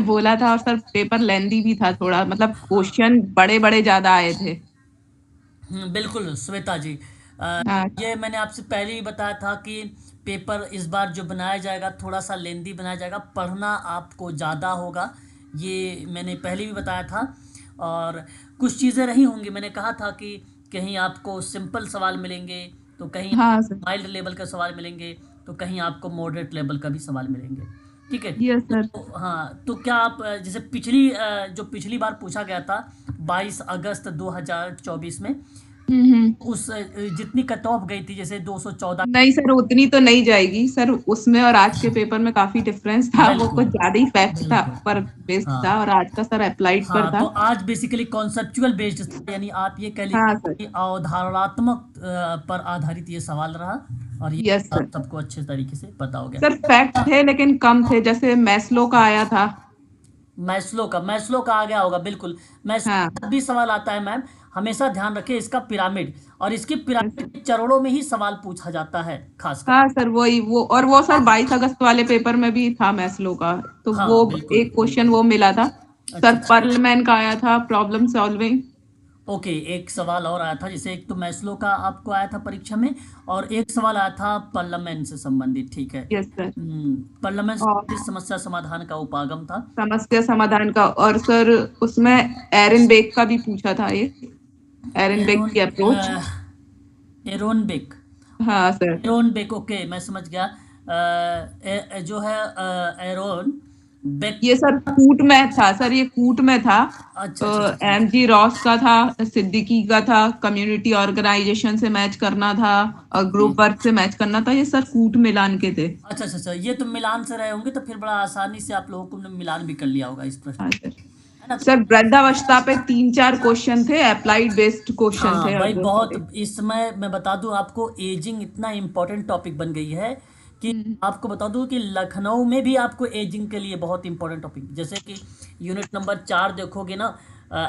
बोला था, और सर पेपर लेंदी भी था थोड़ा, मतलब क्वेश्चन बड़े बड़े ज्यादा आए थे। बिल्कुल श्वेता जी। हाँ ये मैंने आपसे पहले ही बताया था कि पेपर इस बार जो बनाया जाएगा थोड़ा सा लेंदी बनाया जाएगा, पढ़ना आपको ज़्यादा होगा, ये मैंने पहले भी बताया था। और कुछ चीज़ें रही होंगी, मैंने कहा था कि कहीं आपको सिंपल सवाल मिलेंगे, तो कहीं हाँ सर। माइल्ड लेवल का सवाल मिलेंगे, तो कहीं आपको मॉडरेट लेवल का भी सवाल मिलेंगे। ठीक है। Yes sir. तो हाँ, तो क्या आप जैसे जो पिछली बार पूछा गया था 22 अगस्त 2024 में, हम्म। उस जितनी कट ऑफ गई थी जैसे 214। नहीं सर, उतनी तो नहीं जाएगी सर, उसमें और आज के पेपर में काफी डिफरेंस था, वो बिल्कुल कुछ ज्यादा ही फैक्ट था बिल्कुल। पर बेस्ड हाँ था, और आज का सर अप्लाइड पर हाँ, तो था। आज बेसिकली कॉन्सेप्चुअल बेस्ड था, यानी आप ये कह हाँ लीजिए सर। कि अवधारणात्मक पर आधारित ये सवाल रहा। और ये यस सर। आप सबको अच्छे तरीके से पता हो सर फैक्ट गया। थे लेकिन कम थे, जैसे मैस्लो का आया था। मैस्लो का आ गया होगा, बिल्कुल। हाँ। मैस्लो जब भी सवाल आता है मैम, हमेशा ध्यान रखें इसका पिरामिड, और इसकी यस पिरामिड सर। के चरणों में ही सवाल पूछा जाता है खासकर। हाँ सर, वही वो, और वो सर 22 अगस्त वाले पेपर में भी था मैस्लो का, तो वो हाँ बिल्कुल एक क्वेश्चन बिल्कुल। वो मिला था। अच्छा सर अच्छा। पर्लमैन का आया था, प्रॉब्लम सॉल्विंग। ओके, एक सवाल और आया था, जैसे एक तो मैस्लो का आपको आया था परीक्षा में, और एक सवाल आया था पार्लियामेंट से संबंधित। ठीक है। Yes sir. पार्लियामेंट और संबंधित समस्या समाधान का उपागम था। समस्या समाधान का, और सर उसमें एरन बेक का भी पूछा था ये, एरन बेक एरोन की अप्रोच। Aaron Beck. हाँ सर। एरोन बेक, ओके मैं समझ गया। जो है एरोन बेक। ये सर कूट में था सर, ये कूट में था। अच्छा अच्छा अच्छा अच्छा। एम जी रॉस का था, सिद्दीकी का था, कम्युनिटी ऑर्गेनाइजेशन से मैच करना था, और ओके। ग्रुप वर्क से मैच करना था, ये सर कूट मिलान के थे। अच्छा अच्छा अच्छा, ये तो मिलान से रहे होंगे, तो फिर बड़ा आसानी से आप लोगों को मिलान भी कर लिया होगा इस प्रश्न हाँ में, सर। है ना। सर वृद्धावस्था पे 3-4 क्वेश्चन थे, अप्लाइड बेस्ड क्वेश्चन हाँ थे, और भाई, वो बहुत सारे। इस समय मैं बता दूं आपको, एजिंग इतना इम्पोर्टेंट टॉपिक बन गई है कि हम्म। आपको बता दूं कि लखनऊ में भी आपको एजिंग के लिए बहुत इंपॉर्टेंट टॉपिक, जैसे कि यूनिट नंबर 4 देखोगे ना,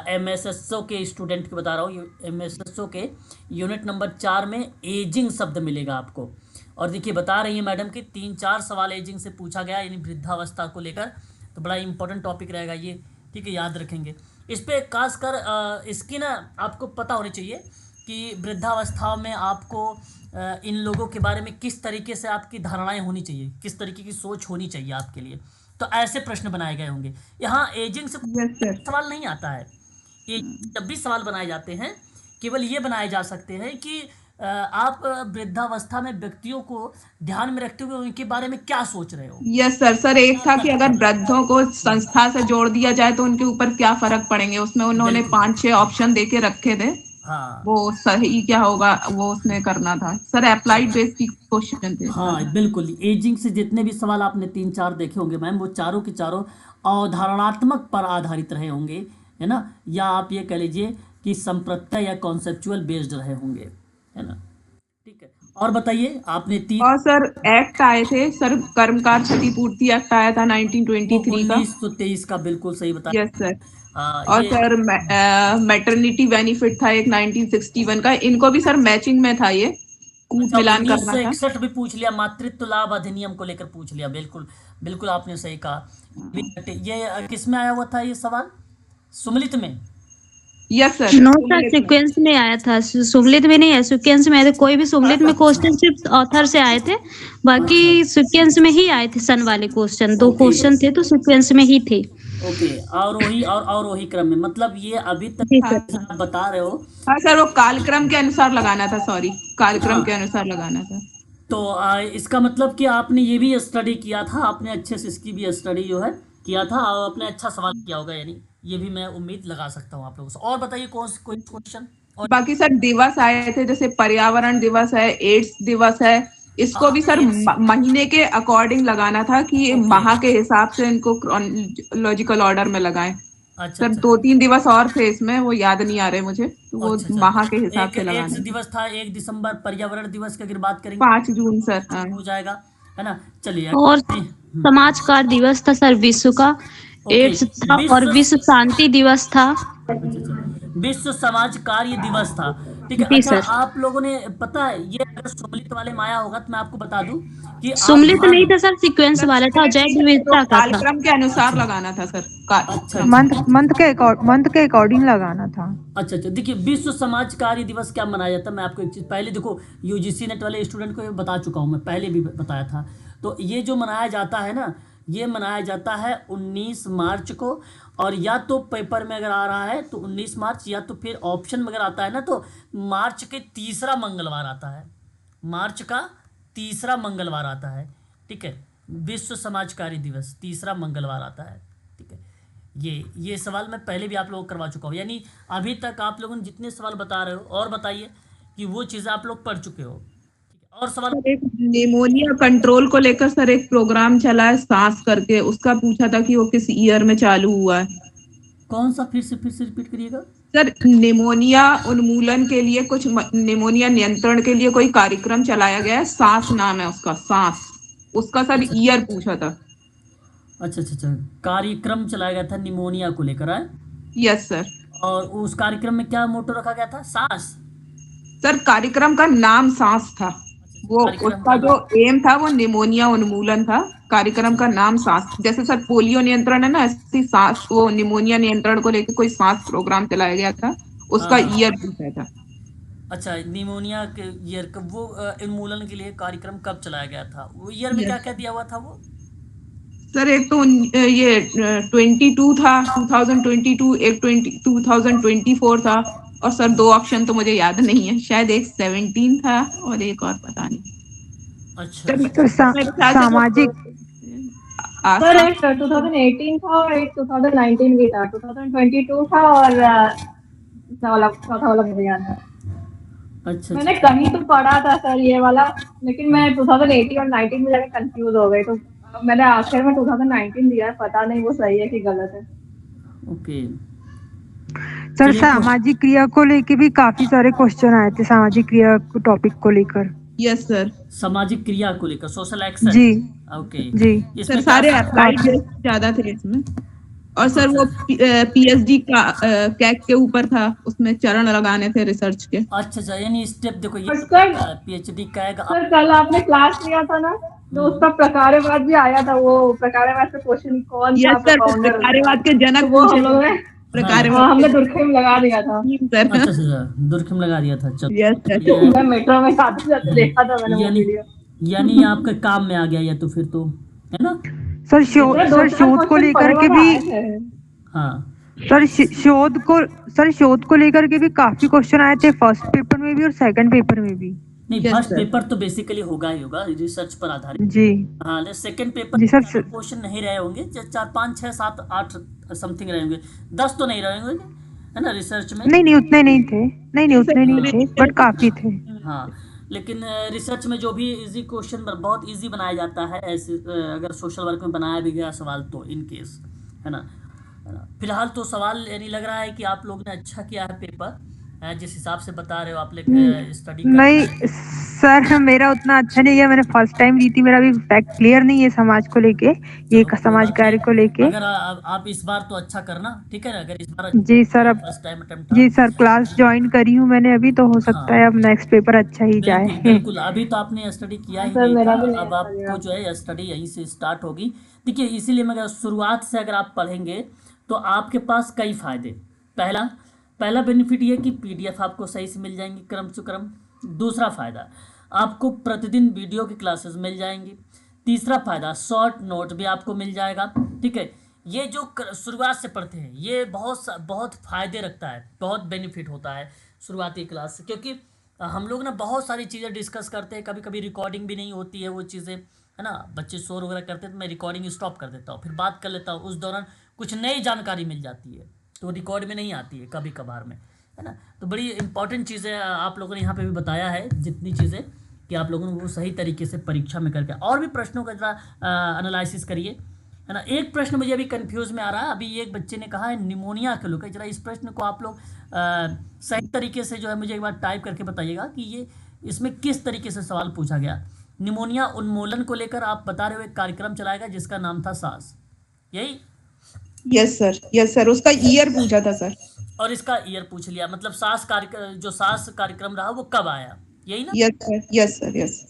एमएसएसओ के स्टूडेंट की बता रहा हूँ, एमएसएसओ के यूनिट नंबर 4 में एजिंग शब्द मिलेगा आपको। और देखिए बता रही है मैडम कि 3-4 सवाल एजिंग से पूछा गया, यानी वृद्धावस्था को लेकर, तो बड़ा इंपॉर्टेंट टॉपिक रहेगा ये। ठीक है, याद रखेंगे। इस पे खासकर इसकी ना आपको पता होनी चाहिए कि वृद्धावस्था में आपको इन लोगों के बारे में किस तरीके से आपकी धारणाएं होनी चाहिए, किस तरीके की सोच होनी चाहिए आपके लिए। तो ऐसे प्रश्न बनाए गए होंगे। यहाँ एजिंग से यस सर। सवाल नहीं आता है। ये जब भी सवाल बनाए जाते हैं, केवल ये बनाए जा सकते हैं कि आप वृद्धावस्था में व्यक्तियों को ध्यान में रखते हुए उनके बारे में क्या सोच रहे हो, यस सर। सर एक क्या था कि अगर करते हो। वृद्धों को संस्था से जोड़ दिया जाए तो उनके ऊपर क्या फर्क पड़ेंगे, उसमें उन्होंने बिल्कुल 5-6 ऑप्शन दे के रखे थे। हाँ। वो सही क्या होगा वो उसमें करना था सर, अप्लाइड बेस्ड की क्वेश्चन थे हाँ सारे। बिल्कुल, एजिंग से जितने भी सवाल आपने 3-4 देखे होंगे मैम, वो चारों के चारों अवधारणात्मक पर आधारित रहे होंगे, है ना। या आप ये कह लीजिए कि संप्रत्यय या कॉन्सेप्चुअल बेस्ड रहे होंगे, है ना। ठीक है, और बताइए आपने तीन। और सर एक्ट आए थे सर, कर्मकार क्षतिपूर्ति एक्ट आया था वो 1923 का। 1923 का, बिल्कुल सही यस बताया। सर। हाँ और ये। सर मैटरनिटी बेनिफिट था एक 1961 का, इनको भी सर मैचिंग में था ये, कूट अच्छा, मिलान उन्नीस करना सौ था। इकसठ भी पूछ लिया, मातृत्व लाभ अधिनियम को लेकर पूछ लिया, बिल्कुल बिल्कुल आपने सही कहा। ये किस में आया हुआ था ये सवाल, सुमलित में। यस सर, नो सर, सुमिलित में। सीक्वेंस में आया था, सुमलित में नहीं है, सीक्वेंस में आए थे। कोई भी सुमलित में अच्छा। क्वेश्चन सिर्फ ऑथर से आए थे, बाकी अच्छा। सीक्वेंस में ही आए थे। सन वाले क्वेश्चन दो ओके क्वेश्चन थे तो सीक्वेंस में ही थे। ओके, और वही क्रम में, मतलब ये अभी तक जी हाँ सर। सर। जैसा आप बता रहे हो। हाँ सर, वो कालक्रम के अनुसार लगाना था, सॉरी, कालक्रम के हाँ, अनुसार लगाना था। तो इसका मतलब कि आपने ये भी स्टडी किया था, आपने अच्छे से इसकी भी स्टडी जो है किया था, और आपने अच्छा सवाल किया होगा, यानी ये भी मैं उम्मीद लगा सकता हूँ आप लोगों से। और बताइए कौन कोई क्वेश्चन और। बाकी सर दिवस आए थे, जैसे पर्यावरण दिवस है, एड्स दिवस है, इसको भी हाँ सर एड्स। महीने के अकॉर्डिंग लगाना था कि ये ओके। माह के हिसाब से इनको क्रोनोलॉजिकल ऑर्डर में लगाएं। अच्छा सर अच्छा दो अच्छा। तीन दिवस और थे इसमें, वो याद नहीं आ रहे मुझे, तो वो अच्छा अच्छा, माह के हिसाब एक से एड्स लगाने थे। दिवस था 1 दिसंबर, पर्यावरण दिवस की अगर बात करेंगे 5 जून सर, 5 हाँ। जून हो जाएगा, है ना। चलिए और हम्म, समाज कार्य दिवस था सर विश्व का, ओके। एड्स था, और विश्व। विश्व शांति दिवस था। अच्छा अच्छा, विश्व समाज कार्य दिवस था। ठीक है। जी अच्छा, सर। आप लोगों ने पता है ये अगर सुमलित वाले में आया होगा तो मैं आपको बता दूं कि आप सुमलित मान नहीं था सर, सीक्वेंस वाला था, जैव तो विविधता का था। कालक्रम के अनुसार अच्छा लगाना था सर, अच्छा कार्यक्रम। अच्छा मंथ अच्छा अच्छा मंथ के अकॉर्डिंग लगाना था। अच्छा अच्छा। देखिए, विश्व समाज कार्य दिवस क्या मनाया जाता है, मैं आपको एक चीज़ पहले देखो, यूजीसी नेट वाले स्टूडेंट को ये बता चुका हूँ, मैं पहले भी बताया था। तो ये जो मनाया जाता है ना, ये मनाया जाता है 19 मार्च को। और या तो पेपर में अगर आ रहा है तो 19 मार्च, या तो फिर ऑप्शन में अगर आता है ना तो मार्च के तीसरा मंगलवार आता है, मार्च का तीसरा मंगलवार आता है। ठीक है, विश्व समाज कार्य दिवस तीसरा मंगलवार आता है। ठीक है, ये सवाल मैं पहले भी आप लोगों को करवा चुका हूँ, यानी अभी तक आप लोगों ने जितने सवाल बता रहे हो और बताइए कि वो चीज़ें आप लोग पढ़ चुके हो। ठीक है, और सवाल। सर एक निमोनिया कंट्रोल को लेकर सर एक प्रोग्राम चला है सांस करके, उसका पूछा था कि वो किस ईयर में चालू हुआ है। कौन सा, फिर से रिपीट करिएगा। सर निमोनिया उन्मूलन के लिए कुछ निमोनिया नियंत्रण के लिए कोई कार्यक्रम चलाया गया है, सांस नाम है उसका, सांस। उसका सर अच्छा ईयर पूछा था। अच्छा अच्छा अच्छा, कार्यक्रम चलाया गया था निमोनिया को लेकर है। Yes sir. और उस कार्यक्रम में क्या मोटो रखा गया था, सांस। सर कार्यक्रम का नाम सांस था, अच्छा अच्छा, वो कार्यक्रम उसका का जो नाम। एम था वो निमोनिया उन्मूलन था। कार्यक्रम का नाम सांस, जैसे सर पोलियो नियंत्रण है ना, ऐसी सांस वो निमोनिया नियंत्रण को लेकर कोई सांस प्रोग्राम चलाया गया था, हाँ उसका हाँ हाँ। ईयर पूछा था। अच्छा, निमोनिया के ईयर कब वो उन्मूलन के लिए कार्यक्रम कब चलाया गया था, वो ईयर में क्या यस क्या दिया हुआ था वो। सर, एक तो ये 22 था, 2022, एक 2024 था। और सर दो ऑप्शन तो मुझे याद नहीं है, शायद एक 17 था और एक और पता नहीं। अच्छा सर अच्छा। सर मेरे ख्याल से जो सामाजिक सर आसान। एक 2018 था और एक 2019 भी था। 2022 था और चौथा वाला मुझे याद है। अच्छा मैंने अच्छा कहीं तो पढ़ा था सर ये वाला, लेकिन मैं 2018 और 19 में जाके कंफ्यूज हो गई, तो मैंने आखिर में 2019 दिया है। पता नहीं वो सही है कि गलत है। ओके। सर चलिए तो सामाजिक क्रिया को लेके भी काफी सारे क्वेश्चन आए थे, सामाजिक क्रिया टॉपिक को लेकर। Yes sir. सामाजिक क्रिया को लेकर, सोशल एक्शन। जी ओके। जी। सर इसमें क्या सारे अप्लाइड काफी। बेस्ड ज्यादा थे इसमें। और अच्छा सर वो अच्छा पीएचडी का कैक के ऊपर था, उसमें चरण लगाने थे रिसर्च के। अच्छा अच्छा, यानी स्टेप देखो, ये और तो सर पता है पीएचडी का है आप। सर कल आपने क्लास लिया था ना, जो हम्म। उसका प्रकारवाद भी आया था, वो प्रकारवाद से क्वेश्चन कौन था यस सर, वो प्रोपाउंडर उसका, प्रकारवाद के तो जनक वो पूछे हम गए लोगों थे। ने, हाँ। प्रकारवाद हाँ, के हमने दुर्खेम लगा दिया था। सर। अच्छा अच्छा अच्छा, दुर्गम लगा दिया था, चलो यस सर। बढ़िया है। मैं मेट्रो में जाते जाते देखा था मैंने वो यानी वीडियो। यानी आपके काम में आ गया या तो फिर तो, है ना। सर सर दो सर चार शोध को क्वेश्चन लेकर बड़े के बड़े भी, आए थे। हाँ। सर शोध को लेकर के भी काफी क्वेश्चन आए थे, फर्स्ट पेपर में भी और सेकंड पेपर में भी। नहीं, यस फर्स्ट सर। पेपर तो बेसिकली होगा ही होगा, रिसर्च पर आधारित। जी हाँ, लेकिन सेकंड पेपर जी में सर। ज़्यादा क्वेश्चन नहीं रहे होंगे, 4 5 6 7 8 समथिंग रहे होंगे, 10 तो नहीं रहे होंगे, है ना, रिसर्च में। नहीं नहीं उतने नहीं थे, नहीं नहीं नहीं उतने नहीं सर, थे, बट काफी थे। हाँ, लेकिन रिसर्च में जो भी इजी क्वेश्चन बहुत इजी बनाया जाता है, ऐसे अगर सोशल वर्क में बनाया भी गया सवाल तो इन केस, है ना। फिलहाल तो सवाल यानी लग रहा है कि आप लोग ने अच्छा किया है पेपर, जिस हिसाब से बता रहे हो आप लोग स्टडी कर रहे नहीं हैं। सर, मेरा उतना अच्छा नहीं गया, मैंने फर्स्ट टाइम दी थी, मेरा भी फैक्ट क्लियर नहीं है समाज को लेके, ये चलो कोई समाज बात कार्य नहीं, को लेके। अगर आप इस बार तो अच्छा करना, ठीक है ना, अगर इस बार अच्छा जी सर। अब फर्स्ट टाइम अटेम्प्ट था। जी सर, क्लास ज्वाइन करी हूँ मैंने अभी, तो हो सकता है हाँ, अब नेक्स्ट पेपर अच्छा ही बिल्कुल जाए। बिल्कुल, अभी तो आपने स्टडी किया हाँ ही सर, नहीं था, मेरा भी नहीं अब अच्छा आपको गया। जो है स्टडी यहीं से स्टार्ट होगी। देखिए, इसीलिए मैं शुरुआत से अगर आप पढ़ेंगे तो आपके पास कई फायदे। पहला पहला बेनिफिट ये कि पीडीएफ आपको सही से मिल जाएंगी क्रम से क्रम। दूसरा फायदा, आपको प्रतिदिन वीडियो की क्लासेस मिल जाएंगी। तीसरा फायदा, शॉर्ट नोट भी आपको मिल जाएगा। ठीक है, ये जो शुरुआत से पढ़ते हैं ये बहुत फायदे रखता है, बहुत बेनिफिट होता है शुरुआती क्लास से, क्योंकि हम लोग ना बहुत सारी चीज़ें डिस्कस करते हैं, कभी कभी रिकॉर्डिंग भी नहीं होती है वो चीज़ें, है ना, बच्चे शोर वगैरह करते हैं तो मैं रिकॉर्डिंग स्टॉप कर देता हूँ, फिर बात कर लेता हूँ, उस दौरान कुछ नई जानकारी मिल जाती है तो रिकॉर्ड में नहीं आती है कभी कभार में, है ना। तो बड़ी इंपॉर्टेंट चीज़ें आप लोगों ने यहाँ पे भी बताया है, जितनी चीज़ें कि आप लोगों ने वो सही तरीके से परीक्षा में करके और भी प्रश्नों का जरा एनालिसिस करिए, है ना। एक प्रश्न मुझे अभी कंफ्यूज में आ रहा है, अभी एक बच्चे ने कहा है निमोनिया के लोग, जरा इस प्रश्न को आप लोग सही तरीके से जो है मुझे एक बार टाइप करके बताइएगा कि ये इसमें किस तरीके से सवाल पूछा गया। निमोनिया उन्मूलन को लेकर आप बता रहे हो एक कार्यक्रम चलाएगा जिसका नाम था सास, यही। यस सर, यस सर, उसका ईयर पूछा था सर। और इसका ईयर पूछ लिया, मतलब जो सास कार्यक्रम रहा वो कब आया, यही ना? Yes sir, yes sir, yes.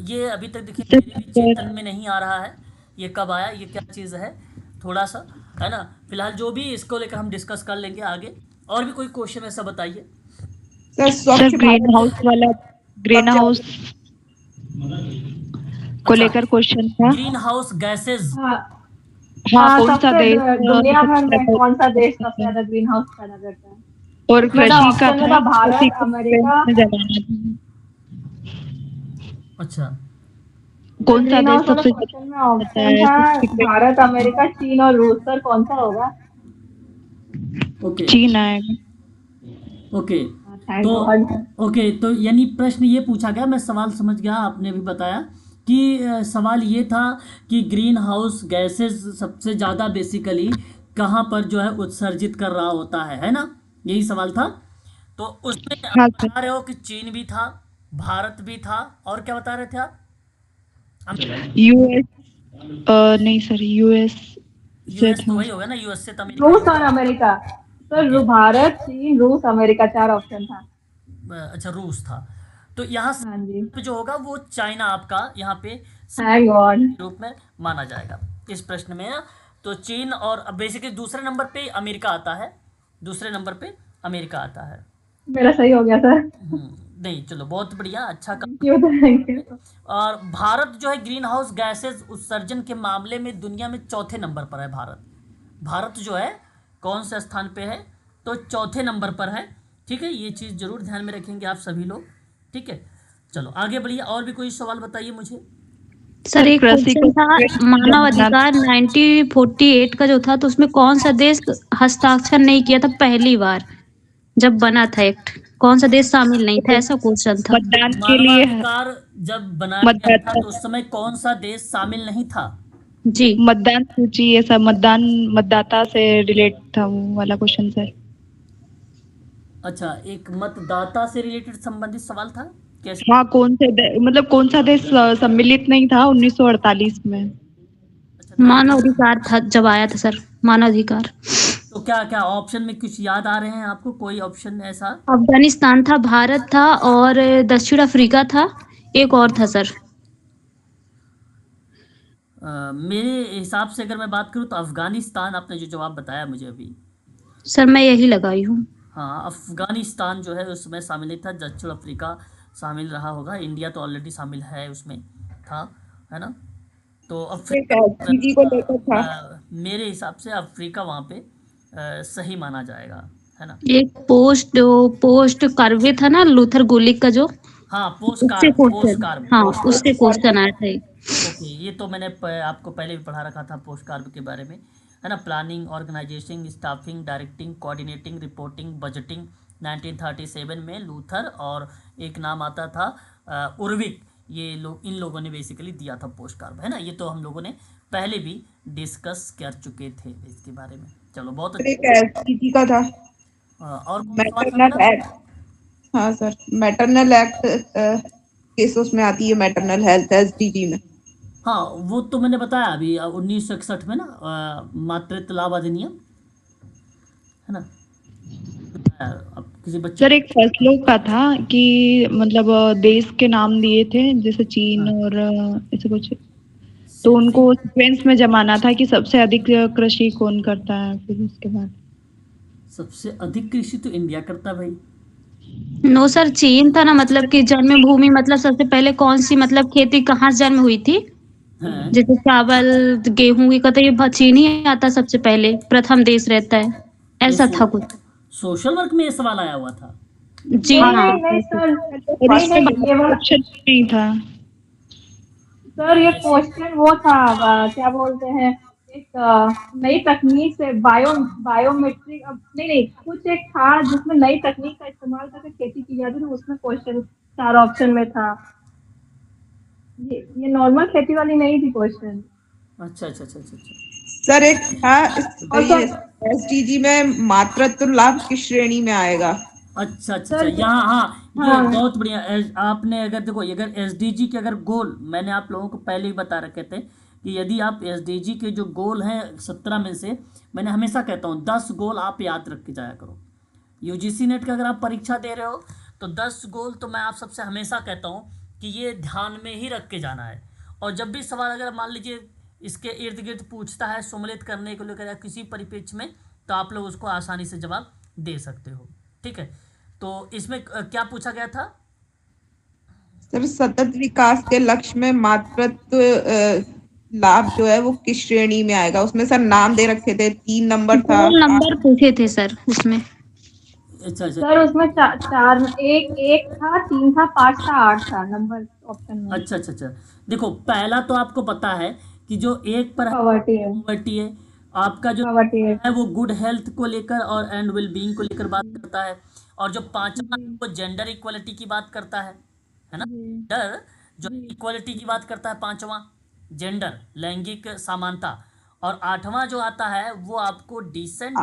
ये अभी तक देखिए मेरे भी चेतन में नहीं आ रहा है, ये कब आया, ये क्या चीज़ है, थोड़ा सा, है ना। फिलहाल जो भी इसको लेकर हम डिस्कस कर लेंगे आगे। और भी कोई क्वेश्चन ऐसा बताइए। सर सर स्वच्छ ग्रीन भारत हाउस वाला, ग्रीन कब हाउस को अच्छा, लेकर क्वेश्चन था। Green house gases. हाँ हाँ, हाँ, कौन सा सबसे देश दुनिया भर सबसे में ज्यादा कौन सा उत्सर्जित देश सबसे करता है? ज्यादा ग्रीन हाउस पैदा करता है? और इसमें था कृषि का ऑप्शन में था, था कृषि भारत, को अमेरिका। डिफेंस में जलाना था। अच्छा सर कौन सा ग्रीन देश हाउस वाला सबसे क्वेश्चन में ज्यादा करता ऑप्शन है था भारत, किसके? अमेरिका, चीन और रूस। सर कौन सा होगा? ओके चीन आएगा। ओके। थैंक तो गॉड। ओके, तो यानी प्रश्न ये पूछा गया, मैं सवाल समझ गया, आपने भी बताया कि सवाल ये था कि ग्रीन हाउस गैसेस सबसे ज़्यादा बेसिकली कहाँ पर जो है उत्सर्जित कर रहा होता है ना, यही सवाल था। तो उसमें आप हाँ सर। बता रहे हो कि चीन भी था, भारत भी था, और क्या बता रहे थे आप? यूएस, नहीं सर, यूएस से यूएस तो था। वही होगा ना, यूएस से तो अमेरिका ही रूस और होगा। अमेरिका। सर ओके, भारत, चीन, रूस, अमेरिका, 4 ऑप्शन था। अच्छा रूस था। तो यहाँ हाँ जी। पे जो होगा वो चाइना आपका यहाँ पे थैंक गॉड। के रूप में माना जाएगा इस प्रश्न में। तो चीन और बेसिकली दूसरे नंबर पे अमेरिका आता है, दूसरे नंबर पे अमेरिका आता है। मेरा सही हो गया सर। नहीं चलो बहुत बढ़िया, अच्छा थैंक काम यू, थैंक पे। यू। और भारत जो है ग्रीन हाउस गैसेस उत्सर्जन के मामले में दुनिया में चौथे नंबर पर है भारत। भारत जो है कौन से स्थान पे है, तो चौथे नंबर पर है। ठीक है, ये चीज़ जरूर ध्यान में रखेंगे आप सभी लोग। ठीक है, चलो आगे बढ़िए, और भी कोई सवाल बताइए मुझे। सर एक कृषि को क्वेश्चन था, श्रेष्ठ मानव जमाना। अधिकार 1948 का जो था, तो उसमें कौन सा देश हस्ताक्षर नहीं किया था पहली बार जब बना था एक्ट? कौन सा देश शामिल नहीं था, ऐसा क्वेश्चन था। मतदान के लिए मानवाधिकार जब बनाया गया था मतदाता, तो उस समय कौन सा देश शामिल नहीं था? जी। मतदान सूची, ये सब मतदान, मतदाता से रिलेट था वो वाला क्वेश्चन सर। अच्छा, एक मतदाता से रिलेटेड संबंधित सवाल था, कैसे? हाँ, मतलब कौन सा देश सम्मिलित नहीं था 1948 में? अच्छा तो मानव अधिकार था जब आया था सर, मानव अधिकार। तो क्या क्या ऑप्शन में कुछ याद आ रहे हैं आपको, कोई ऑप्शन ऐसा? अफगानिस्तान था, भारत था, और दक्षिण अफ्रीका था, एक और था सर। मेरे हिसाब से अगर मैं बात करूं तो अफगानिस्तान, आपने जो जवाब बताया मुझे अभी। सर मैं यही लगाई हूँ। हाँ, अफगानिस्तान जो है उसमें शामिल नहीं था, दक्षिण अफ्रीका शामिल रहा होगा, इंडिया तो ऑलरेडी शामिल है उसमें था, है ना। तो अफ्रीका एसडीजी को लेकर था। मेरे हिसाब से अफ्रीका वहाँ पे सही माना जाएगा, है ना। एक पोस्ट कार्वे था ना, लूथर गोलिक का, जो हाँ, उससे क्वेश्चन, हाँ उससे क्वेश्चन आया था एक। ओके, ये तो मैंने आपको पहले भी पढ़ा रखा था पोस्ट कार्ड के बारे में, है ना। Planning, organization, staffing, directing, coordinating, reporting, budgeting, 1937 में लूथर, और एक नाम आता था उर्विक। ये लोग, इन लोगों ने बेसिकली दिया था पोस्ट कार्ड, है ना। ये तो हम लोगों ने पहले भी डिस्कस कर चुके थे इसके बारे में। चलो बहुत सर एक अच्छा। एसडीजी का था, और कौन सा सवाल था मैटरनल मेरा? एक्ट। हाँ सर, मैटरनल एक्ट केस उसमें आती है, मैटरनल हेल्थ एसडीजी में। हाँ, वो तो मैंने बताया अभी 1961 में ना, मातृत्व लाभ अधिनियम, है ना। बताया, अब किसी बच्चे सर एक फसलों का था कि मतलब देश के नाम दिए थे, जैसे चीन हाँ, और ऐसे कुछ, तो सिंचिंग। उनको सीक्वेंस में जमाना था कि सबसे अधिक कृषि कौन करता है, फिर उसके बाद। सबसे अधिक कृषि तो इंडिया करता है भाई। नो सर, चीन था ना, मतलब कि जन्मभूमि, मतलब सबसे पहले कौन सी मतलब खेती कहाँ जन्म हुई थी, हैं? जैसे चावल गेहूं की का, तो ये चीन ही आता सबसे पहले, प्रथम देश रहता है, ये ऐसा था कुछ। सोशल वर्क में ये सवाल आया हुआ था। जी नहीं हाँ। नहीं नहीं सर, और नहीं उसके नहीं, बाद ये वाला ऑप्शन नहीं था। सर, ये ऐसे क्वेश्चन वो था, क्या बोलते हैं, एक नई तकनीक से बायोमेट्रिक, नहीं नहीं, कुछ एक था जिसमें नई तकनीक का इस्तेमाल करके खेती की जाती थी, उसमें क्वेश्चन 4 ऑप्शन में था। ये नॉर्मल खेती वाली नहीं थी क्वेश्चन। अच्छा अच्छा अच्छा अच्छा अच्छा। सर एक था और ये सर, एसडीजी में मातृत्व लाभ किस श्रेणी में आएगा? अच्छा अच्छा अच्छा, सर यहाँ हाँ, ये हाँ बहुत बढ़िया। आपने अगर देखो, अगर एसडीजी के अगर गोल, मैंने आप लोगों को पहले ही बता रखे थे कि यदि आप एसडीजी के जो गोल हैं 17 में से, मैंने हमेशा कहता हूँ 10 गोल आप याद रख के जाया करो। यूजीसी नेट का अगर आप परीक्षा दे रहे हो तो 10 गोल तो मैं आप सबसे हमेशा कहता हूँ कि ये ध्यान में ही रख के जाना है। और जब भी सवाल अगर मान लीजिए इसके इर्द गिर्द पूछता है सम्मिलित करने को लेकर या किसी परिप्रेक्ष्य में, तो आप लोग उसको आसानी से जवाब दे सकते हो। ठीक है, तो इसमें क्या पूछा गया था? सर सतत विकास के लक्ष्य में मातृत्व लाभ जो है वो किस श्रेणी में आएगा? उसमें सर नाम दे रखे थे, 3 नंबर था। 2 नंबर पूछे थे सर उसमें। अच्छा सर उसमें चार, एक था, 3 था, 5 था, 8 था नंबर ऑप्शन में। अच्छा। देखो पहला तो आपको पता है कि जो एक पर पॉवर्टी है, पॉवर्टी है, आपका जो पॉवर्टी है। है वो गुड हेल्थ को लेकर और एंड वेल बीइंग को लेकर बात करता है। और जो पांचवा है वो जेंडर इक्वलिटी की बात करता है ना? जेंडर जो इक्वलिटी की बात करता है, पांचवा जेंडर लैंगिक समानता। और 8वां जो आता है वो आपको डिसेंट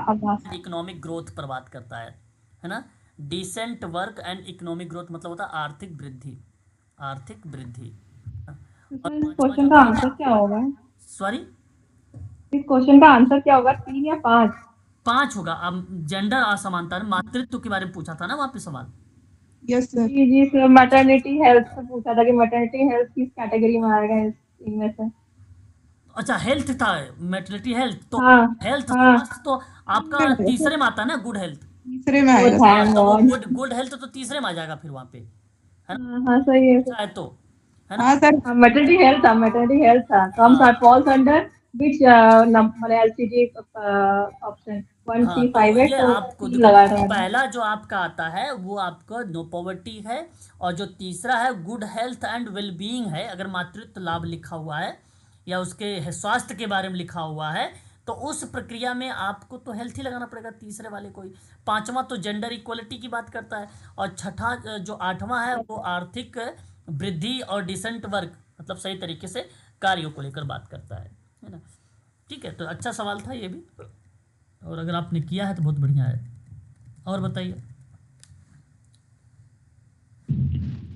इकोनॉमिक ग्रोथ पर बात करता है ना? Decent work and economic growth मतलब होता है आर्थिक वृद्धि, आर्थिक वृद्धि। और इस पांचवा क्वेश्चन जो का आंसर क्या होगा? सॉरी इस क्वेश्चन का आंसर क्या होगा, 3 या 5? 5 होगा। अब जेंडर असमानता मातृत्व के बारे में पूछा था ना वहाँ पे सवाल। Yes sir. जी सर, मैटरनिटी हेल्थ से पूछा था कि मैटरनिटी हेल्थ किस कैटेगरी में आएगा इनमें से। अच्छा हेल्थ था, मेटर्निटी हेल्थ तो हाँ हेल्थ हाँ, स्वास्थ्य तो आपका तीसरे में आता है ना, गुड हेल्थ। तीसरे में वो आएगा सर। हाँ थैंक तो वो गॉड। गुड हेल्थ तो तीसरे में आ जाएगा फिर वहाँ पे, है ना? हाँ हाँ, सही है सर। पूछा है तो, है ना? हाँ सर। हाँ, मैटरनिटी हेल्थ था, मैटरनिटी हेल्थ था। तो हम हाँ falls under which number LCD option 1 हाँ 3 तो 5 है, ये तो आपको 3 देखो, लगा रहे हैं। पहला जो आपका आता है वो आपका नो पॉवर्टी है। और जो तीसरा है good health and well being है। अगर मातृत्व लाभ लिखा हुआ है या उसके स्वास्थ्य के बारे में लिखा हुआ है तो उस प्रक्रिया में आपको तो हेल्थ ही लगाना पड़ेगा, तीसरे वाले को ही। पांचवा तो जेंडर इक्वलिटी की बात करता है। और छठा जो 8वां है वो आर्थिक वृद्धि और डिसेंट वर्क मतलब सही तरीके से कार्यों को लेकर बात करता है ना? ठीक है, तो अच्छा सवाल था ये भी, और अगर आपने किया है तो बहुत बढ़िया है। और बताइए।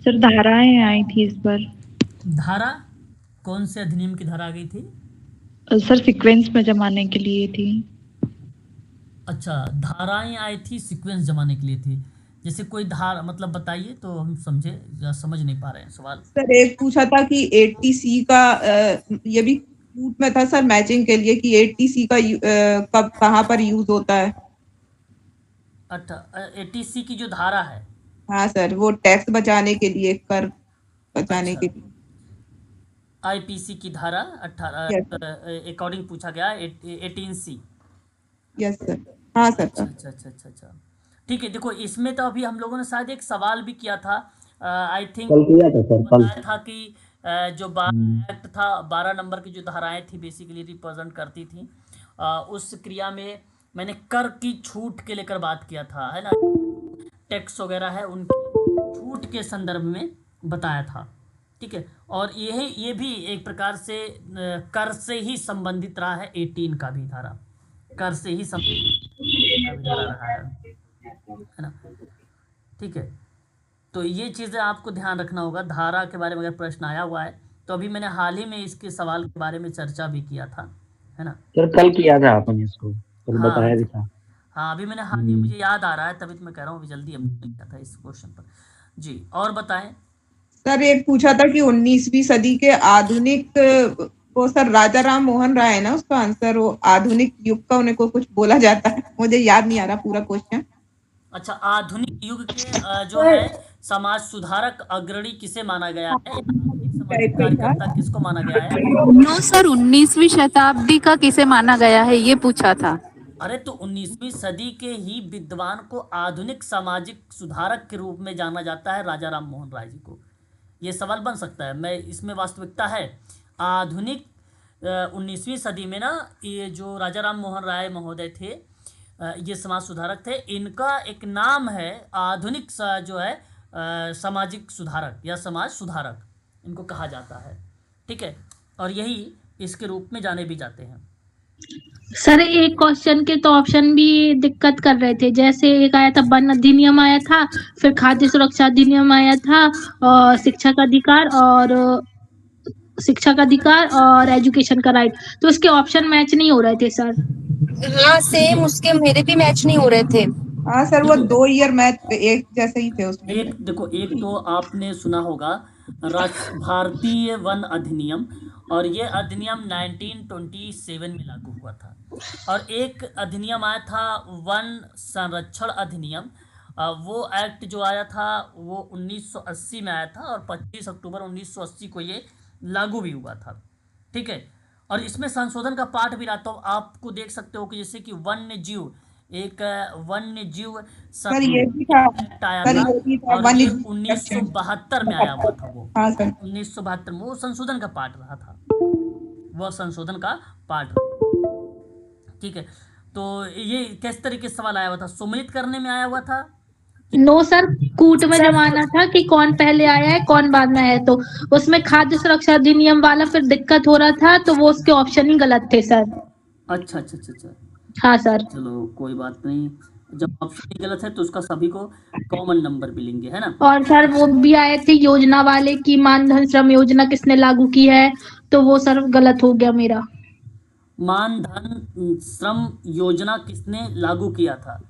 सर धाराएं आई थी इस पर। धारा कौन से अधिनियम की धारा आ गई थी? सर सीक्वेंस में जमाने के लिए थी। अच्छा धाराएं आई थी सीक्वेंस जमाने के लिए थी। जैसे कोई धारा मतलब बताइए तो हम समझे या समझ नहीं पा रहे हैं सवाल। सर एक पूछा था कि 80C का ये भी रूट में था सर मैचिंग के लिए कि 80C का कब कहाँ पर यूज होता है? अच्छा एटीसी की जो धारा है। हाँ सर, वो टैक्स बचाने के लिए, कर बचाने अच्छा के लिए। आईपीसी की धारा यस 18 अकॉर्डिंग पूछा गया 18C। Yes sir. हाँ सर। अच्छा। ठीक है, देखो इसमें तो अभी हम लोगों ने शायद एक सवाल भी किया था, आई थिंक कल किया था सर, कल। बताया था कि जो 12 एक्ट था, 12 नंबर की जो धाराएं थी बेसिकली रिप्रेजेंट करती थी उस क्रिया में मैंने कर की छूट के लेकर बात किया था, है ना? टैक्स वगैरह है उनकी छूट के संदर्भ में बताया था। ठीक है, और ये भी एक प्रकार से कर से ही संबंधित रहा है। 18 का भी धारा कर से ही संबंधित धारा रहा है ना? ठीक है, तो ये चीज़ें आपको ध्यान रखना होगा। धारा के बारे में अगर प्रश्न आया हुआ है तो अभी मैंने हाल ही में इसके सवाल के बारे में चर्चा भी किया था, है ना? सर कल किया था आपने इसको, कल हाँ बताया भी था। हाँ अभी मैंने हाल ही मुझे याद आ रहा है, तभी तो मैं कह रहा हूँ अभी जल्दी हमने नहीं किया था इस क्वेश्चन पर। जी और बताएं। सर एक पूछा था कि 19वीं सदी के आधुनिक वो सर राजा राम मोहन राय है ना उसका आंसर, वो आधुनिक युग का उन्हें को कुछ बोला जाता है, मुझे याद नहीं आ रहा पूरा क्वेश्चन। अच्छा आधुनिक युग के जो है समाज सुधारक अग्रणी किसे माना गया है, या आधुनिक सामाजिक कार्यकर्ता किसको माना गया है? नो सर, 19वीं शताब्दी का किसे माना गया है ये पूछा था। अरे तो 19वीं सदी के ही विद्वान को आधुनिक सामाजिक सुधारक के रूप में जाना जाता है, राजा राम मोहन राय जी को। ये सवाल बन सकता है, मैं इसमें वास्तविकता है आधुनिक 19वीं सदी में ना ये जो राजा राम मोहन राय महोदय थे ये समाज सुधारक थे, इनका एक नाम है आधुनिक जो है सामाजिक सुधारक या समाज सुधारक इनको कहा जाता है। ठीक है, और यही इसके रूप में जाने भी जाते हैं। सर एक क्वेश्चन के तो ऑप्शन भी दिक्कत कर रहे थे, जैसे एक आया था वन अधिनियम आया था, फिर खाद्य सुरक्षा अधिनियम आया था, और शिक्षा का अधिकार और एजुकेशन का राइट, तो उसके ऑप्शन मैच नहीं हो रहे थे सर। हाँ सेम, उसके मेरे भी मैच नहीं हो रहे थे। हाँ सर, वो देखो 2 ईयर मैथ एक जैसे ही थे उसमें। एक देखो, एक तो आपने सुना होगा भारतीय वन अधिनियम, और ये अधिनियम 1927 में लागू हुआ था। और एक अधिनियम आया था वन संरक्षण अधिनियम, वो एक्ट जो आया था वो 1980 में आया था, और 25 अक्टूबर 1980 को ये लागू भी हुआ था। ठीक है, और इसमें संशोधन का पाठ भी रहा, तो आपको देख सकते हो कि जैसे कि वन्य जीव, एक वन्य जीव सर ये भी था, एक्ट आया सर था, ये भी था और वन ये इज 1972 में आया हुआ था। वो हाँ सर। 1972 में वो संशोधन का पार्ट रहा था, वो संशोधन का पार्ट। ठीक है, तो ये किस तरीके से सवाल आया हुआ था? सम्मिलित करने में आया हुआ था। नो सर, कूट में जमाना था कि कौन पहले आया है कौन बाद में आया है, तो उसमें खाद्य सुरक्षा अधिनियम वाला फिर दिक्कत हो रहा था, तो वो उसके ऑप्शन ही गलत थे सर। अच्छा अच्छा अच्छा अच्छा, हाँ सर। चलो कोई बात नहीं, जब ऑप्शन ही गलत है तो उसका सभी को कॉमन नंबर मिलेंगे, है ना। और सर वो भी आए थे योजना वाले की मानधन श्रम योजना किसने लागू की है, तो वो सर गलत हो गया मेरा। मानधन श्रम योजना किसने लागू किया था?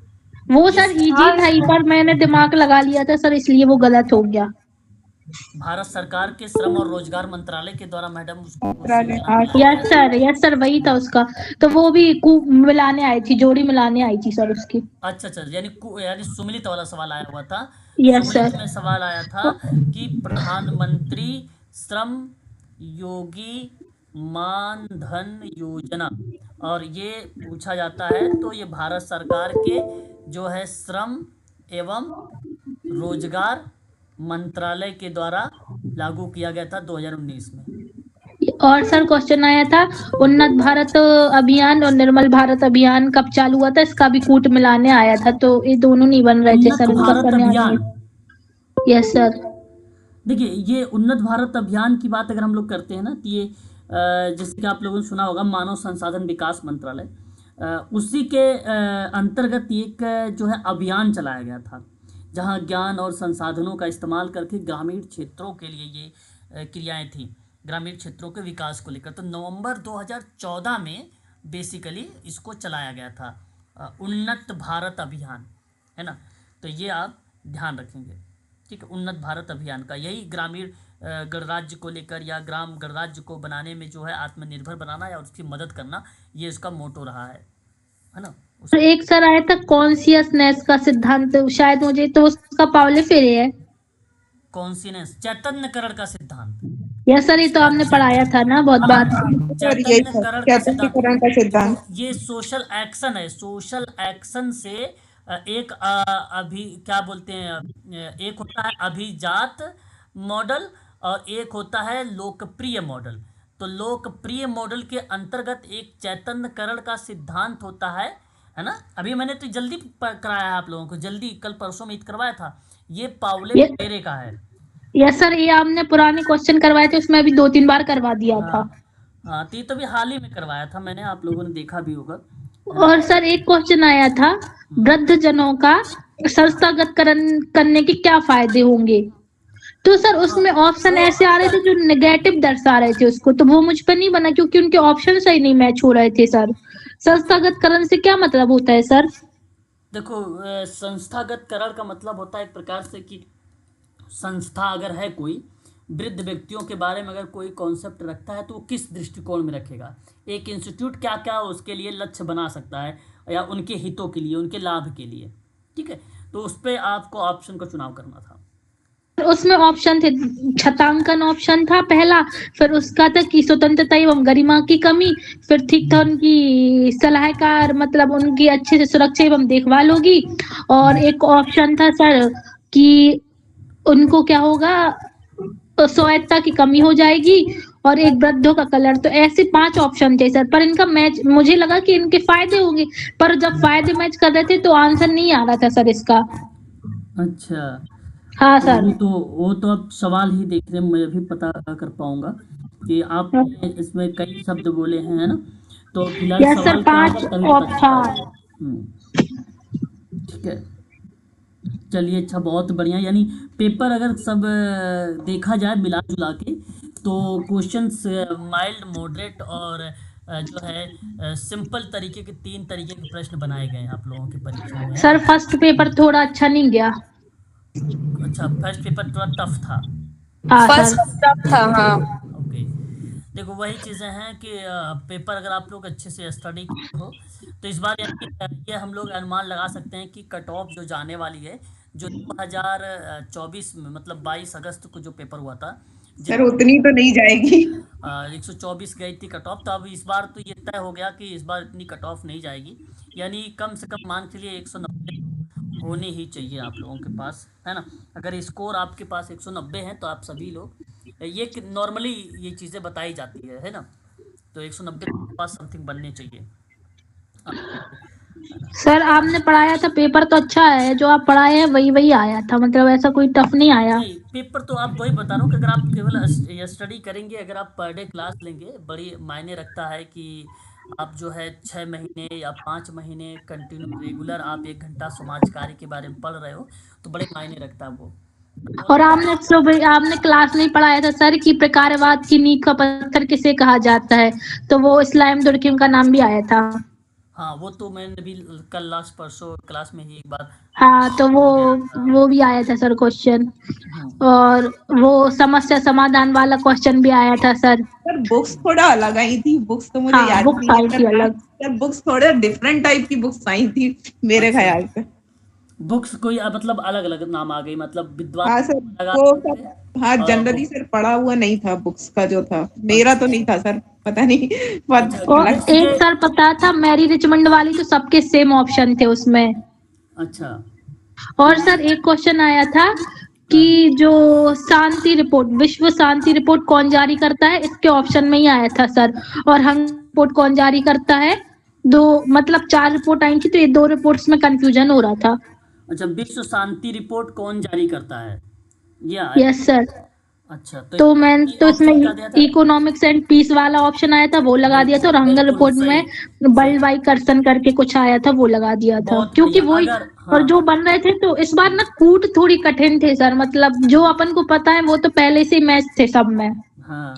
वो सर इजी था, एक बार मैंने दिमाग लगा लिया था सर, इसलिए वो गलत हो गया। भारत सरकार के श्रम और रोजगार मंत्रालय के द्वारा मैडम उसको यस सर वही था उसका, तो वो भी मिलाने आई थी, जोड़ी मिलाने आई थी सर उसकी। अच्छा अच्छा, यानी सुमिलित वाला सवाल आया हुआ था। यस सुमिलित सर। में सवाल आया था कि प्रधानमंत्री श्रम योगी मानधन योजना, और ये पूछा जाता है तो ये भारत सरकार के जो है श्रम एवं रोजगार मंत्रालय के द्वारा लागू किया गया था 2019 में। और सर क्वेश्चन आया था उन्नत भारत अभियान और निर्मल भारत अभियान कब चालू हुआ था, इसका भी कूट मिलाने आया था, तो ये दोनों नहीं बन रहे थे उन्नत सर। भारत अभियान, यस सर। देखिए ये उन्नत भारत अभियान की बात अगर हम लोग करते हैं ना, तो ये जैसे कि आप लोगों ने सुना होगा मानव संसाधन विकास मंत्रालय, उसी के अंतर्गत एक जो है अभियान चलाया गया था, जहां ज्ञान और संसाधनों का इस्तेमाल करके ग्रामीण क्षेत्रों के लिए ये क्रियाएं थी, ग्रामीण क्षेत्रों के विकास को लेकर। तो नवंबर 2014 में बेसिकली इसको चलाया गया था, उन्नत भारत अभियान, है ना। तो ये आप ध्यान रखेंगे, ठीक है। उन्नत भारत अभियान का यही ग्रामीण गणराज्य को लेकर या ग्राम गणराज्य को बनाने में जो है आत्मनिर्भर बनाना या उसकी मदद करना, ये इसका मोटो रहा है ना। एक सर आया था कॉन्शियसनेस का सिद्धांत, शायद मुझे तो उसका पावले फेरे है। कॉन्शियसनेस, चैतन्यकरण का सिद्धांत। यस सर, ये तो आपने पढ़ाया था ना बहुत बार। चैतन्यकरण का सिद्धांत, ये सोशल एक्शन है, सोशल एक्शन से एक अभी क्या बोलते हैं, एक होता है अभिजात मॉडल और एक होता है लोकप्रिय मॉडल। तो लोकप्रिय मॉडल के अंतर्गत एक चैतन्यकरण का सिद्धांत होता है ना। अभी मैंने तो जल्दी कराया है आप लोगों को, जल्दी कल परसों में करवाया था। ये पाउले फेरे का है। यस सर, ये आपने पुराने क्वेश्चन करवाए थे, उसमें अभी 2-3 बार करवा दिया था। हाँ, तो ये तो भी हाल ही में करवाया था मैंने, आप लोगों ने देखा भी होगा। और सर एक क्वेश्चन आया था वृद्ध जनों का संस्थागतकरण करने के क्या फायदे होंगे, तो सर उसमें ऑप्शन ऐसे आ रहे थे जो नेगेटिव दर्शा रहे थे उसको, तो वो मुझ पर नहीं बना क्योंकि उनके ऑप्शन सही नहीं मैच हो रहे थे सर। संस्थागतकरण से क्या मतलब होता है सर? देखो, संस्थागतकरण का मतलब होता है एक प्रकार से कि संस्था अगर है कोई, वृद्ध व्यक्तियों के बारे में अगर कोई कॉन्सेप्ट रखता है तो वो किस दृष्टिकोण में रखेगा, एक इंस्टीट्यूट क्या क्या उसके लिए लक्ष्य बना सकता है या उनके हितों के लिए, उनके लाभ के लिए, ठीक है। तो उस पर आपको ऑप्शन का चुनाव करना था। उसमें ऑप्शन थे, छटांकन ऑप्शन था पहला, फिर उसका था कि स्वतंत्रता एवं गरिमा की कमी, फिर ठीक था उनकी सलाहकार मतलब उनकी अच्छे से सुरक्षा एवं देखभाल होगी, और एक ऑप्शन था सर कि उनको क्या होगा, स्वायत्ता की कमी हो जाएगी, और एक वृद्धों का कलर। तो ऐसे 5 ऑप्शन थे सर, पर इनका मैच मुझे लगा कि इनके फायदे होंगे, पर जब फायदे मैच कर रहे थे तो आंसर नहीं आ रहा था सर इसका। अच्छा हाँ सर, वो तो अब सवाल ही देखने में मैं भी पता कर पाऊंगा कि आपने इसमें कई शब्द बोले हैं, है ना। तो फिलहाल यस सर, 5 ऑप्शन। ठीक है, चलिए अच्छा, बहुत बढ़िया। यानी पेपर अगर सब देखा जाए मिला जुला के, तो क्वेश्चंस माइल्ड, मॉडरेट और जो है सिंपल तरीके के 3 तरीके के प्रश्न बनाए गए हैं आप लोगों की परीक्षा में, है सर ना? फर्स्ट पेपर थोड़ा अच्छा नहीं गया। अच्छा, फर्स्ट पेपर थोड़ा टफ था। हाँ फर्स्ट सर। टफ था, हाँ। ओके, देखो वही चीज़ें हैं कि पेपर अगर आप लोग अच्छे से स्टडी किए हो तो इस बार यानी ये हम लोग अनुमान लगा सकते हैं कि कट ऑफ जो जाने वाली है, जो 2024 में मतलब 22 अगस्त को जो पेपर हुआ था, सर उतनी तो नहीं जाएगी। 124 गई थी कट ऑफ, तो अब इस बार तो ये तय हो गया कि इस बार इतनी कट ऑफ नहीं जाएगी, यानी कम से कम मान के लिए 190 होनी ही चाहिए आप लोगों के पास, है ना? अगर स्कोर आपके पास 190 है तो आप सभी लोग ये नॉर्मली ये चीज़ें बताई जाती है ना? तो 190 के पास समथिंग बनने चाहिए। सर आपने पढ़ाया था, पेपर तो अच्छा है, जो आप पढ़ाए हैं वही वही आया था, मतलब ऐसा कोई टफ नहीं आया। नहीं, पेपर तो आप वही बता रहा हूँ कि अगर आप केवल स्टडी करेंगे, अगर आप पर डे क्लास लेंगे, बड़ी मायने रखता है कि आप जो है 6 महीने या 5 महीने कंटिन्यू रेगुलर आप 1 घंटा समाज कार्य के बारे में पढ़ रहे हो तो बड़े मायने रखता है वो। और आपने क्लास नहीं पढ़ाया था सर कि प्रकारवाद की नींव का पत्थर किसे कहा जाता है, तो वो इस्लाम दुर्कहिम का नाम भी आया था। हाँ, वो तो मैंने भी कल लास्ट परसों क्लास में ही एक बार। हाँ, तो वो भी आया था सर क्वेश्चन, और वो समस्या समाधान वाला क्वेश्चन भी आया था सर। सर बुक्स थोड़ा अलग आई थी, बुक्स तो मुझे हाँ, याद बुक्स नहीं आई है थी अलग। सर, बुक्स थोड़े डिफरेंट टाइप की बुक्स आई थी मेरे अच्छा। ख्याल से। बुक्स कोई मतलब अलग अलग नाम आ गई, मतलब विद्वान हाँ सर, लगा वो सकते सब, हैं। हाँ और जनरली सर पढ़ा हुआ नहीं था बुक्स का जो था, मेरा तो नहीं था सर, पता नहीं अच्छा, और बुक्स एक के सर पता था, मैरी रिचमंड वाली तो सबके सेम ऑप्शन थे उसमें। अच्छा, और सर एक क्वेश्चन आया था कि जो शांति रिपोर्ट, विश्व शांति रिपोर्ट कौन जारी करता है, इसके ऑप्शन में ही आया था सर। और हंग रिपोर्ट कौन जारी करता है, दो मतलब 4 रिपोर्ट आई थी, तो ये 2 रिपोर्ट्स में कंफ्यूजन हो रहा था। अच्छा, विश्व शांति रिपोर्ट कौन जारी करता है, ये आया। Yes sir. अच्छा, तो मैं तो ऑप्शन इसमें क्या दिया था? इकोनॉमिक्स एंड पीस वाला ऑप्शन आया था, वो लगा दिया था, और हंगर बिल्कुल रिपोर्ट सही, में बल्डवाई कर्सन करके कुछ आया था, वो लगा दिया था, बहुत क्योंकि बढ़िया। वही। अगर और हाँ जो बन रहे थे तो इस बार ना कूट थोड़ी कठिन थे सर, मतलब जो अपन को पता है वो तो पहले से मैच थे सब में। हाँ,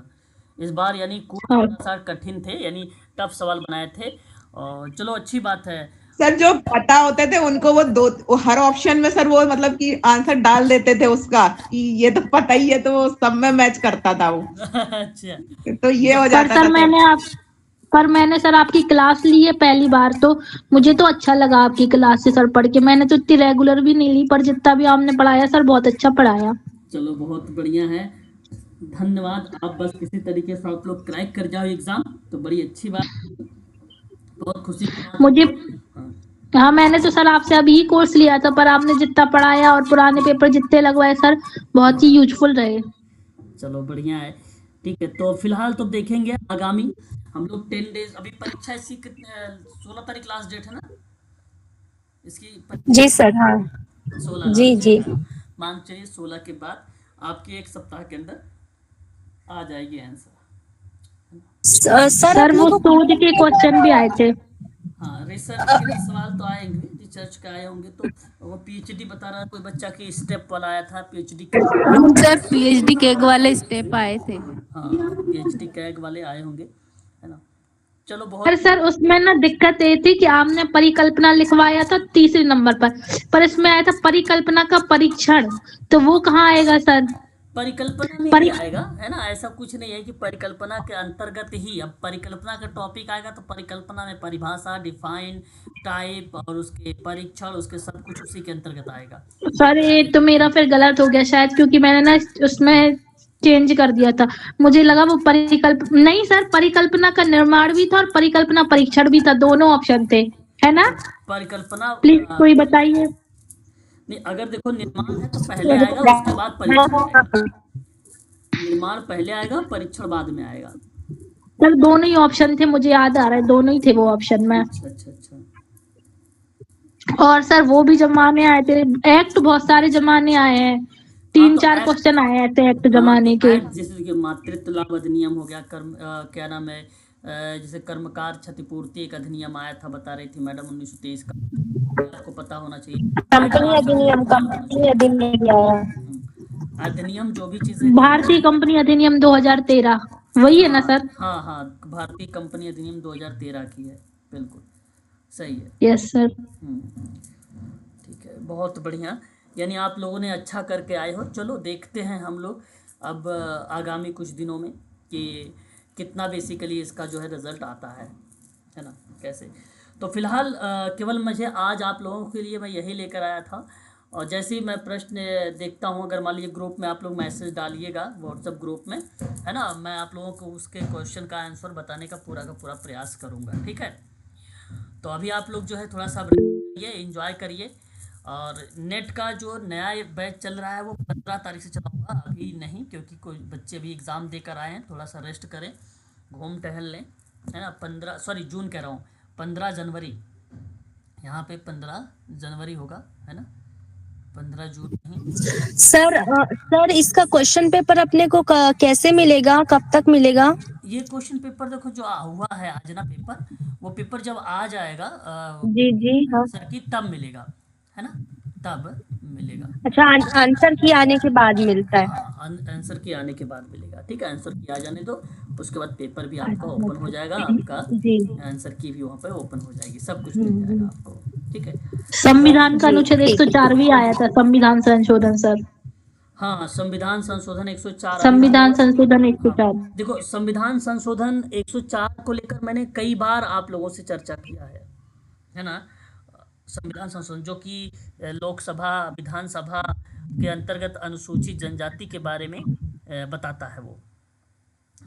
इस बार यानी कूट हाँ। थोड़ा सा कठिन थे, यानी टफ सवाल बनाए थे, और चलो अच्छी बात है। सर जो पता होते थे उनको वो हर ऑप्शन में सर वो मतलब कि आंसर डाल देते थे उसका कि ये तो पता ही है, तो वो सब में मैच करता था वो, अच्छा, तो ये हो पर जाता सर था सर। मैंने सर आपकी क्लास ली है पहली बार, तो मुझे तो अच्छा लगा आपकी क्लास से सर पढ़ के। मैंने तो इतनी रेगुलर भी नहीं ली, पर जितना भी आपने पढ़ाया सर बहुत अच्छा पढ़ाया। चलो बहुत बढ़िया है, धन्यवाद। आप बस किसी तरीके से आप लोग क्रैक कर जाओ एग्जाम तो बड़ी अच्छी बात, बहुत खुशी की बात। मुझे हाँ, हाँ, मैंने तो सर आपसे अभी ही कोर्स लिया था, पर आपने जितना पढ़ाया और पुराने पेपर जितने लगवाए सर, बहुत ही यूजफुल रहे। चलो बढ़िया है, ठीक है। तो फिलहाल तो देखेंगे आगामी हम लोग 10 डेज, अभी परीक्षा इसकी 16 तारीख लास्ट डेट है ना इसकी? जी सर, हाँ 16 जी लास्ट जी। डेट है। मान चलिए 16 के बाद आपके 1 सप्ताह के अंदर आ जाएगी आंसर। सर सर आप वो लोगों को सोच के क्वेश्चन भी आए थे। हाँ, रिसर्च के भी सवाल तो आएंगे, रिसर्च के आए होंगे। तो वो पीएचडी बता रहा कोई बच्चा की स्टेप वाला आया था, पीएचडी के। सर पीएचडी केक वाले स्टेप आए थे। हाँ, पीएचडी कैग वाले आए होंगे, है ना? चलो बहुत। पर सर उसमें ना दिक्कत ये थी कि आपने परिकल्पना लिखवाया था तीसरे नंबर पर इसमें आया था परिकल्पना का परीक्षण, तो वो कहाँ आएगा सर? परिकल्पना में ही आएगा, है ना? ऐसा कुछ नहीं है कि परिकल्पना के अंतर्गत ही, अब परिकल्पना का टॉपिक आएगा तो परिकल्पना में परिभाषा, डिफाइन, टाइप और उसके परीक्षण, उसके सब कुछ उसी के अंतर्गत आएगा। सर ये तो मेरा फिर गलत हो गया शायद, क्योंकि मैंने ना उसमें चेंज कर दिया था, मुझे लगा वो नहीं सर, परिकल्पना का निर्माण भी था और परिकल्पना परीक्षण भी था, दोनों ऑप्शन थे, है ना? परिकल्पना प्लीज कोई बताइए। नहीं, अगर देखो निर्माण है तो पहले आएगा, उसके बाद परीक्षण आएगा। निर्माण पहले आएगा, परीक्षण बाद में आएगा। सर दोनों ही ऑप्शन थे, मुझे याद आ रहा है, दोनों ही थे वो ऑप्शन में। अच्छा अच्छा अच्छा। और सर वो भी जमाने आए थे, एक्ट बहुत सारे जमाने आए हैं, 3-4 क्वेश्चन आए हैं एक्ट जमाने के। जैसे कि मातृत्व लाभ अधिनियम हो गया, कर्म क्या नाम है, जैसे कर्मकार क्षतिपूर्ति एक अधिनियम आया था, बता रही थी मैडम 1923 का, आपको पता होना चाहिए। कंपनी अधिनियम अधिनियम जो भी चीजें, भारतीय कंपनी अधिनियम 2013। वही है ना सर? हाँ हाँ, भारतीय कंपनी अधिनियम 2013 की है, बिल्कुल सही है। Yes sir. ठीक है, बहुत बढ़िया। यानी आप लोगों ने अच्छा करके आए हो। चलो देखते हैं हम लोग अब आगामी कुछ दिनों में कि कितना बेसिकली इसका जो है रिजल्ट आता है ना, कैसे। तो फिलहाल केवल मुझे आज आप लोगों के लिए मैं यही लेकर आया था। और जैसे ही मैं प्रश्न देखता हूँ, अगर मान लीजिए ग्रुप में आप लोग मैसेज डालिएगा व्हाट्सएप ग्रुप में, है ना, मैं आप लोगों को उसके क्वेश्चन का आंसर बताने का पूरा प्रयास करूँगा, ठीक है। तो अभी आप लोग जो है थोड़ा सा करिए, एंजॉय करिए। और नेट का जो नया बैच चल रहा है वो 15 तारीख से चलाऊंगा, अभी नहीं, क्योंकि कोई बच्चे भी एग्ज़ाम देकर आए हैं, थोड़ा सा रेस्ट करें, घूम टहल लें, है ना। जून कह रहा हूँ, 15 जनवरी, यहाँ पे 15 जनवरी होगा, है ना, 15 जून नहीं। सर इसका क्वेश्चन पेपर अपने को कैसे मिलेगा, कब तक मिलेगा? ये क्वेश्चन पेपर देखो जो हुआ है आज ना पेपर, वो पेपर जब आ जाएगा जी हाँ। सर की तब मिलेगा, है ना, तब मिलेगा। अच्छा, आंसर की आने के बाद मिलता है? हाँ, आंसर की आने के बाद मिलेगा, ठीक है। आंसर की आ जाने दो, उसके बाद पेपर भी आपका ओपन हो जाएगा, आपका जी। आंसर की भी वहाँ पे ओपन हो जाएगी, सब कुछ मिल जाएगा आपको, ठीक है। संविधान का अनुच्छेद 104 भी आया था, संविधान संशोधन सर। हाँ, संविधान संशोधन 104 संविधान संशोधन 104। देखो, संविधान संशोधन 104 को लेकर मैंने कई बार आप लोगों से चर्चा किया है ना। संविधान संशोधन जो कि लोकसभा विधानसभा के अंतर्गत अनुसूचित जनजाति के बारे में बताता है, वो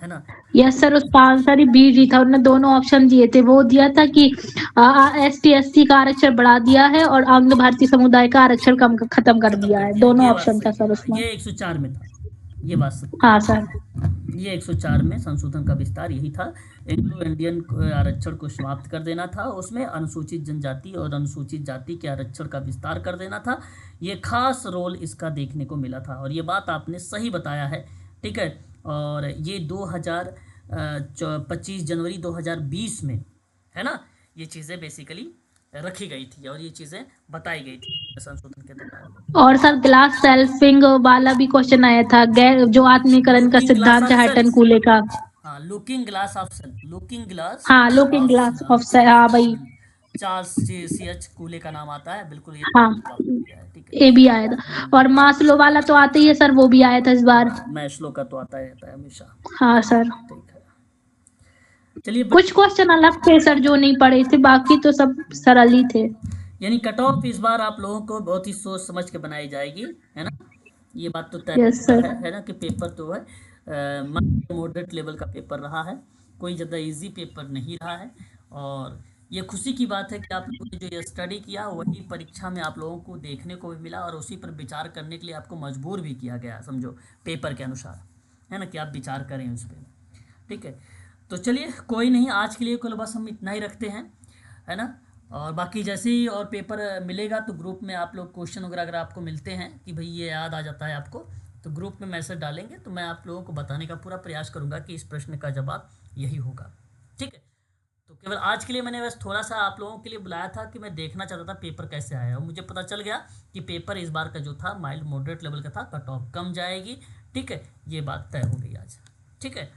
है ना। यस सर, उसका आंसर ही बी था। उन्होंने दोनों ऑप्शन दिए थे, वो दिया था कि ST SC का आरक्षण बढ़ा दिया है और आंग्ल भारतीय समुदाय का आरक्षण खत्म कर दिया है। दोनों ऑप्शन था सर उसमें। ये 104 में था, ये बात सही। हाँ सर, ये 104 में संशोधन का विस्तार यही था, एंग्लो इंडियन आरक्षण को समाप्त कर देना था, उसमें अनुसूचित जनजाति और अनुसूचित जाति के आरक्षण का विस्तार कर देना था। ये खास रोल इसका देखने को मिला था, और ये बात आपने सही बताया है, ठीक है। और ये 25 जनवरी 2020 में, है ना, ये चीज़ें बेसिकली रखी गई थी और ये चीज़ें बताई गई थी संशोधन के दौरान। और सर ग्लास सेल्फिंग वाला भी क्वेश्चन आया था, जो आत्मीकरण का सिद्धांत है हटन कूले का। हाँ, looking glass of self, looking glass, हाँ, लुकिंग ग्लास ऑफ सेल्फ, हाँ भाई, चार्ल्स CH कूले का नाम आता है, बिल्कुल ये हाँ, ये भी आया था। और मास्लो वाला तो आता ही है सर, वो भी आया था इस बार। मैस्लो का तो आता रहता है हमेशा। हाँ सर, ठीक है, चलिए। कुछ क्वेश्चन अलग थे सर जो नहीं पढ़े थे, बाकी तो सब सरल ही थे। यानी कट ऑफ इस बार आप लोगों को बहुत ही सोच समझ के बनाई जाएगी, है ना, ये बात तो तय है ना, कि पेपर तो है मॉडरेट लेवल का पेपर रहा है, कोई ज़्यादा इजी पेपर नहीं रहा है। और ये खुशी की बात है कि आप लोगों ने जो ये स्टडी किया वही परीक्षा में आप लोगों को देखने को भी मिला, और उसी पर विचार करने के लिए आपको मजबूर भी किया गया, समझो, पेपर के अनुसार, है ना, कि आप विचार करें उस पर, ठीक है। तो चलिए, कोई नहीं, आज के लिए कल बस हम इतना ही रखते हैं, है ना। और बाकी जैसे ही और पेपर मिलेगा तो ग्रुप में आप लोग क्वेश्चन वगैरह अगर आपको मिलते हैं कि भाई ये याद आ जाता है आपको, तो ग्रुप में मैसेज डालेंगे, तो मैं आप लोगों को बताने का पूरा प्रयास करूंगा कि इस प्रश्न का जवाब यही होगा, ठीक है। तो केवल आज के लिए मैंने बस थोड़ा सा आप लोगों के लिए बुलाया था कि मैं देखना चाहता था पेपर कैसे आया, और मुझे पता चल गया कि पेपर इस बार का जो था माइल्ड मॉडरेट लेवल का था, कट ऑफ कम जाएगी, ठीक है, ये बात तय हो गई आज, ठीक है।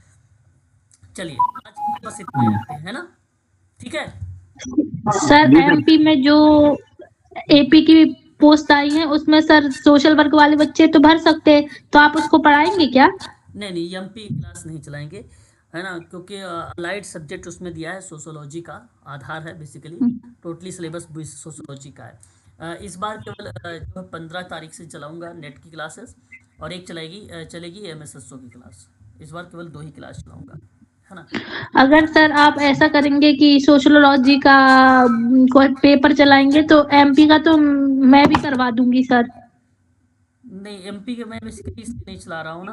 चलिए, आज बस इतना ही रखते हैं, है ना, ठीक है। सर MP में जो AP की पोस्ट आई है उसमें सर सोशल वर्क वाले बच्चे तो भर सकते हैं, तो आप उसको पढ़ाएंगे क्या? नहीं, MP क्लास नहीं चलाएंगे, है ना, क्योंकि अलाइड सब्जेक्ट उसमें दिया है, सोशोलॉजी का आधार है बेसिकली, टोटली सिलेबस सोशोलॉजी का है। इस बार केवल जो 15 तारीख से चलाऊंगा नेट की क्लासेस, और एक चलेगी MSSO की क्लास। इस बार केवल 2 ही क्लास चलाऊंगा, है ना। अगर सर आप ऐसा करेंगे कि सोशोलॉजी का कोई पेपर चलाएंगे तो MP का तो मैं भी करवा दूंगी सर। नहीं, MP के मैं बेसिकली इसलिए नहीं चला रहा हूँ ना,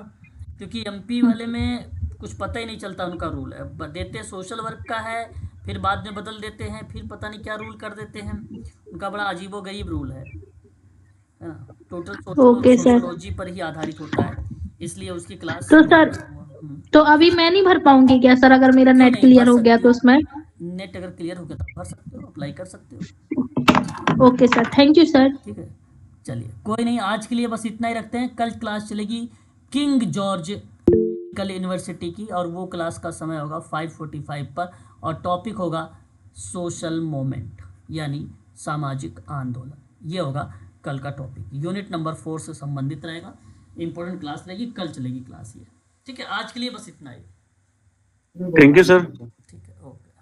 क्योंकि MP वाले में कुछ पता ही नहीं चलता, उनका रूल है, देते सोशल वर्क का है, फिर बाद में बदल देते हैं, फिर पता नहीं क्या रूल कर देते हैं, उनका बड़ा अजीबो गरीब रूल है ना। टोटल सोशोलॉजी पर ही आधारित होता है, इसलिए उसकी क्लास तो सर तो अभी मैं नहीं भर पाऊंगी क्या सर, अगर मेरा नेट क्लियर हो गया तो? उसमें नेट अगर क्लियर हो गया तो भर सकते हो, अप्लाई कर सकते हो। Okay sir, thank you sir. ठीक है, चलिए, कोई नहीं, आज के लिए बस इतना ही रखते हैं। कल क्लास चलेगी किंग जॉर्ज मेडिकल यूनिवर्सिटी की, और वो क्लास का समय होगा 5:45 पर, और टॉपिक होगा सोशल मूवमेंट यानी सामाजिक आंदोलन। ये होगा कल का टॉपिक, यूनिट नंबर 4 से संबंधित रहेगा। इंपॉर्टेंट क्लास रहेगी, कल चलेगी क्लास ये। ठीक है, आज के लिए बस इतना ही। Thank you sir.